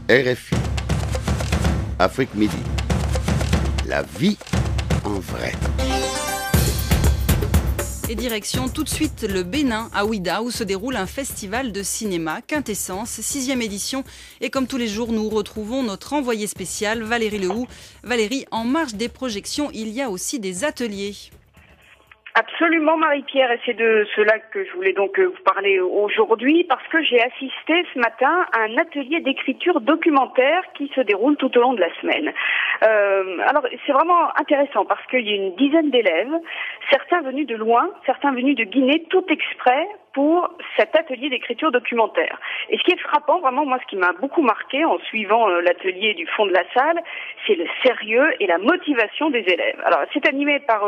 RFI, Afrique Midi. La vie en vrai. Et direction tout de suite le Bénin, à Ouidah, où se déroule un festival de cinéma, Quintessence, 6e édition. Et comme tous les jours, nous retrouvons notre envoyée spéciale, Valérie Lehoux. Valérie, en marge des projections, il y a aussi des ateliers. Absolument, Marie-Pierre, et c'est de cela que je voulais donc vous parler aujourd'hui, parce que j'ai assisté ce matin à un atelier d'écriture documentaire qui se déroule tout au long de la semaine. Alors, c'est vraiment intéressant, parce qu'il y a une dizaine d'élèves, certains venus de loin, certains venus de Guinée, tout exprès pour cet atelier d'écriture documentaire. Et ce qui est frappant, vraiment, moi, ce qui m'a beaucoup marqué en suivant l'atelier du fond de la salle, c'est le sérieux et la motivation des élèves. Alors, c'est animé par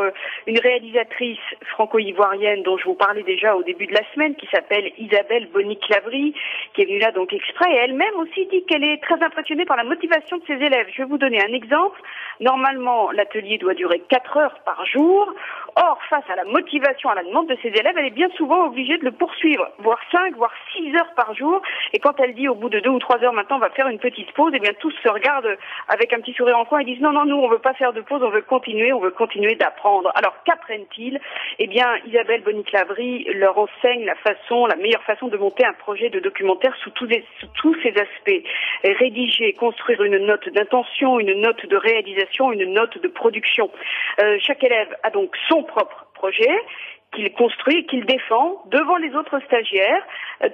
une réalisatrice franco-ivoirienne dont je vous parlais déjà au début de la semaine, qui s'appelle Isabelle Boni-Clavry, qui est venue là donc exprès, et elle-même aussi dit qu'elle est très impressionnée par la motivation de ses élèves. Je vais vous donner un exemple. Normalement, l'atelier doit durer 4 heures par jour. Or, face à la motivation, à la demande de ses élèves, elle est bien souvent obligée de le poursuivre, voire 5, voire 6 heures par jour. Et quand elle dit au bout de 2 ou 3 heures, maintenant on va faire une petite pause, eh bien tous se regardent avec un petit sourire en coin et disent non, nous on veut pas faire de pause, on veut continuer d'apprendre. Alors qu'apprennent-ils? Eh bien, Isabelle Boni-Clavry leur enseigne la meilleure façon de monter un projet de documentaire sous tous ses aspects. Rédiger, construire une note d'intention, une note de réalisation, une note de production. Chaque élève a donc son propre projet qu'il construit et qu'il défend devant les autres stagiaires.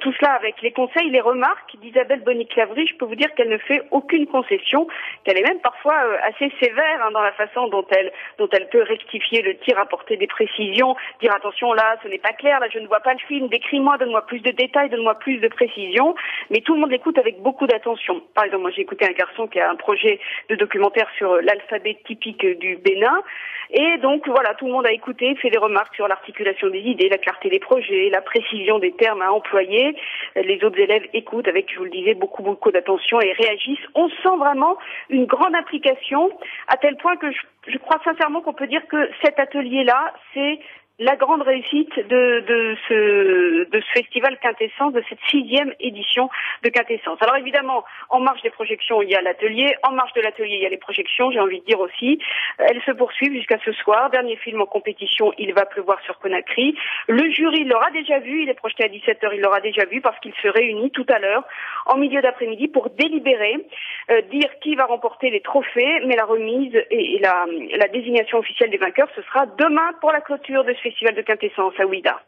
Tout cela avec les conseils, les remarques d'Isabelle Boni-Clavry. Je peux vous dire qu'elle ne fait aucune concession, qu'elle est même parfois assez sévère dans la façon dont elle peut rectifier le tir, apporter des précisions, dire attention là, ce n'est pas clair, là je ne vois pas le film, décris-moi, donne-moi plus de détails, donne-moi plus de précisions. Mais tout le monde l'écoute avec beaucoup d'attention. Par exemple, moi j'ai écouté un garçon qui a un projet de documentaire sur l'alphabet typique du Bénin. Et donc voilà, tout le monde a écouté, fait des remarques sur l'articulation des idées, la clarté des projets, la précision des termes à employer. Les autres élèves écoutent avec, je vous le disais, beaucoup d'attention et réagissent. On sent vraiment une grande implication, à tel point que je crois sincèrement qu'on peut dire que cet atelier-là, c'est la grande réussite de ce festival Quintessence, de cette 6e édition de Quintessence. Alors évidemment, en marge des projections, il y a l'atelier. En marge de l'atelier, il y a les projections, j'ai envie de dire aussi. Elles se poursuivent jusqu'à ce soir. Dernier film en compétition, Il va pleuvoir sur Conakry. Le jury l'aura déjà vu. Il est projeté à 17h, il l'aura déjà vu parce qu'il se réunit tout à l'heure, en milieu d'après-midi, pour délibérer, dire qui va remporter les trophées. Mais la remise et la désignation officielle des vainqueurs, ce sera demain pour la clôture de ce festival de Quintessence à Ouidah.